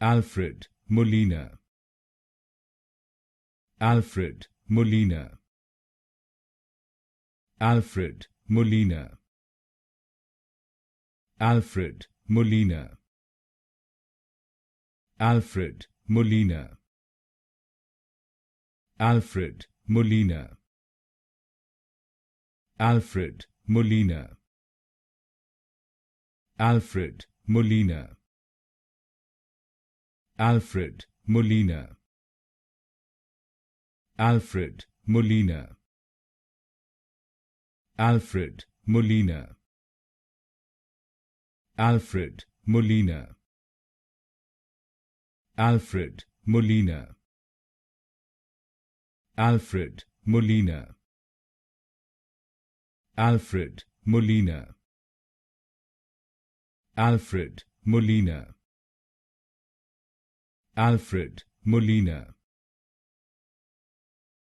Alfred Molina, Alfred Molina, Alfred Molina, Alfred Molina, Alfred Molina, Alfred Molina, Alfred Molina, Alfred Molina, Alfred Molina, Alfred Molina, Alfred Molina, Alfred Molina, Alfred Molina, Alfred Molina, Alfred Molina, Alfred Molina, Alfred Molina,